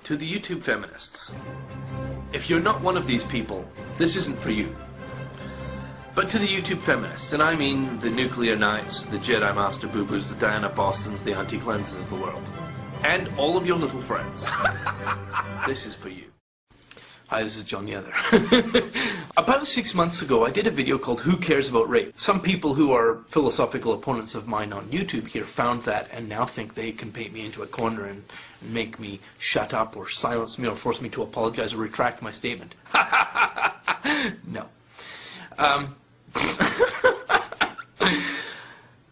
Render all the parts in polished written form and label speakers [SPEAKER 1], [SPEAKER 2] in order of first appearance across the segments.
[SPEAKER 1] To the YouTube feminists, if you're not one of these people, this isn't for you. But to the YouTube feminists, and I mean the Nuclear Knights, the Jedi Master Boobers, the Diana Bostons, the Auntie Cleanses of the world, and all of your little friends, this is for you. Hi, this is John the Other. About 6 months ago, I did a video called Who Cares About Rape? Some people who are philosophical opponents of mine on YouTube here found that and now think they can paint me into a corner and make me shut up or silence me or force me to apologize or retract my statement. No.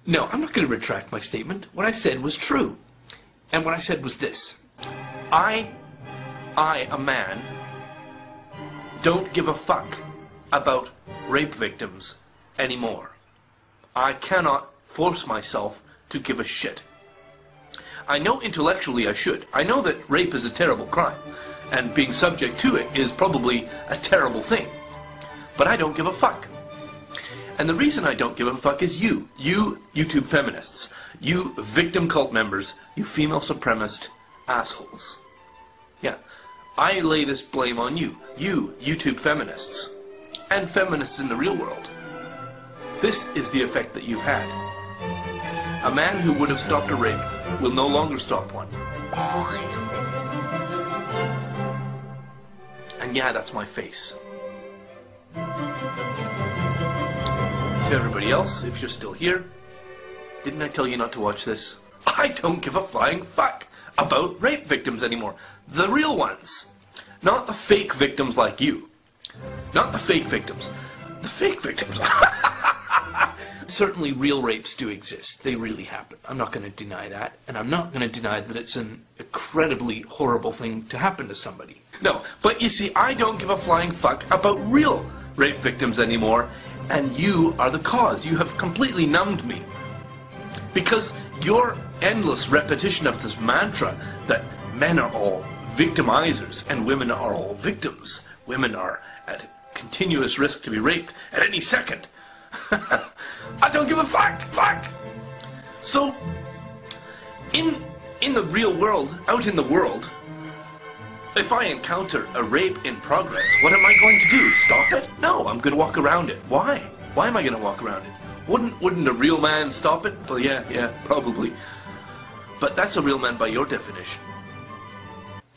[SPEAKER 1] No, I'm not going to retract my statement. What I said was true. And what I said was this. I, a man, don't give a fuck about rape victims anymore. I cannot force myself to give a shit. I know intellectually I should. I know that rape is a terrible crime, and being subject to it is probably a terrible thing. But I don't give a fuck. And the reason I don't give a fuck is you YouTube feminists, you victim cult members, you female supremacist assholes. Yeah, I lay this blame on you YouTube feminists, and feminists in the real world. This is the effect that you've had. A man who would have stopped a rape will no longer stop one. And yeah, that's my face. To everybody else, if you're still here, didn't I tell you not to watch this? I don't give a flying fuck about rape victims anymore. The real ones. Not the fake victims like you. Not the fake victims. The fake victims. Certainly real rapes do exist. They really happen. I'm not going to deny that. And I'm not going to deny that it's an incredibly horrible thing to happen to somebody. No, but you see, I don't give a flying fuck about real rape victims anymore. And you are the cause. You have completely numbed me. Because your endless repetition of this mantra that men are all victimizers and women are all victims. Women are at continuous risk to be raped at any second. I don't give a fuck. Fuck. So, in the real world, out in the world, if I encounter a rape in progress, what am I going to do? Stop it? No, I'm going to walk around it. Why? Why am I going to walk around it? Wouldn't a real man stop it? Well, yeah, probably. But that's a real man by your definition.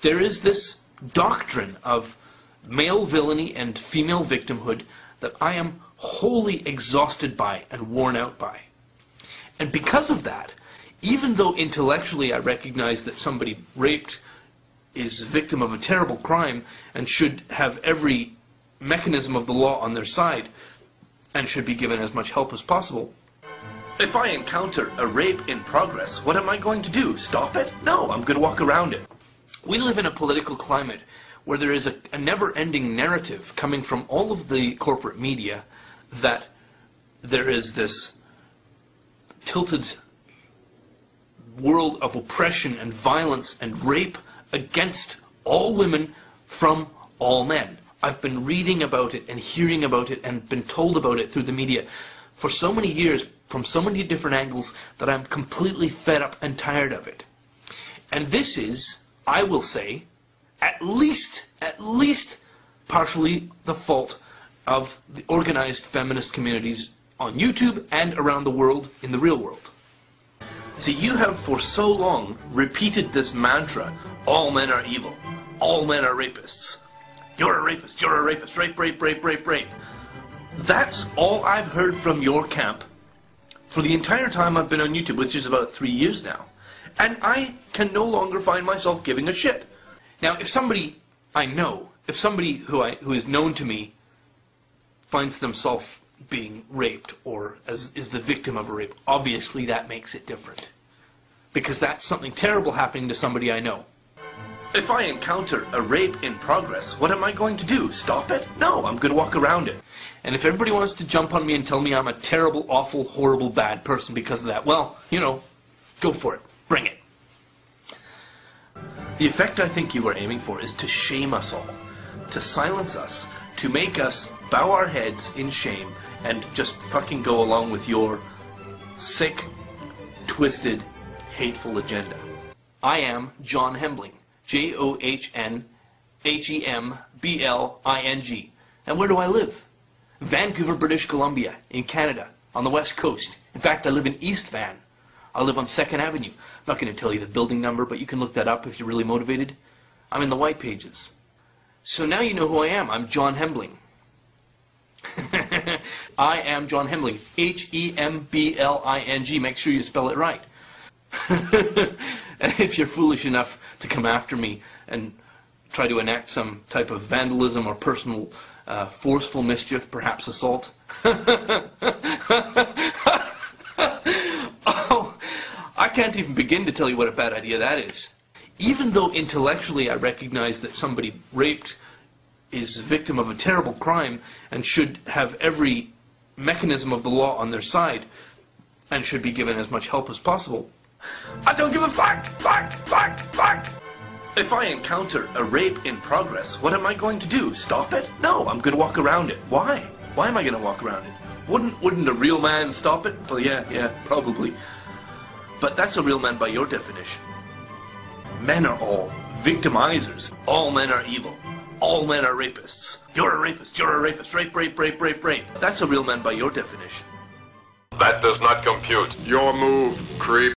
[SPEAKER 1] There is this doctrine of male villainy and female victimhood that I am wholly exhausted by and worn out by. And because of that, even though intellectually I recognize that somebody raped is a victim of a terrible crime and should have every mechanism of the law on their side and should be given as much help as possible, if I encounter a rape in progress, what am I going to do? Stop it? No, I'm going to walk around it. We live in a political climate where there is a never-ending narrative coming from all of the corporate media that there is this tilted world of oppression and violence and rape against all women from all men. I've been reading about it and hearing about it and been told about it through the media for so many years from so many different angles that I'm completely fed up and tired of it. And this is, I will say, at least partially the fault of the organized feminist communities on YouTube and around the world in the real world. See, you have for so long repeated this mantra, all men are evil, all men are rapists. You're a rapist, rape, rape, rape, rape, rape. That's all I've heard from your camp for the entire time I've been on YouTube, which is about 3 years now. And I can no longer find myself giving a shit. Now, if somebody I know, if somebody who is known to me finds themselves being raped or is the victim of a rape, obviously that makes it different. Because that's something terrible happening to somebody I know. If I encounter a rape in progress, what am I going to do? Stop it? No, I'm going to walk around it. And if everybody wants to jump on me and tell me I'm a terrible, awful, horrible, bad person because of that, well, you know, go for it. Bring it. The effect I think you are aiming for is to shame us all, to silence us, to make us bow our heads in shame and just fucking go along with your sick, twisted, hateful agenda. I am John Hembling, JohnHembling. And where do I live? Vancouver, British Columbia, in Canada, on the west coast. In fact, I live in East Van. I live on 2nd Avenue. I'm not going to tell you the building number, but you can look that up if you're really motivated. I'm in the white pages. So now you know who I am. I'm John Hembling. I am John Hembling. Hembling. Make sure you spell it right. And if you're foolish enough to come after me and try to enact some type of vandalism or personal forceful mischief, perhaps assault. Oh, I can't even begin to tell you what a bad idea that is. Even though intellectually I recognize that somebody raped is a victim of a terrible crime and should have every mechanism of the law on their side and should be given as much help as possible, I don't give a fuck! If I encounter a rape in progress, what am I going to do? Stop it? No, I'm going to walk around it. Why? Why am I going to walk around it? Wouldn't a real man stop it? Well, yeah, probably. But that's a real man by your definition. Men are all victimizers. All men are evil. All men are rapists. You're a rapist. You're a rapist. Rape. That's a real man by your definition.
[SPEAKER 2] That does not compute.
[SPEAKER 3] Your move, creep.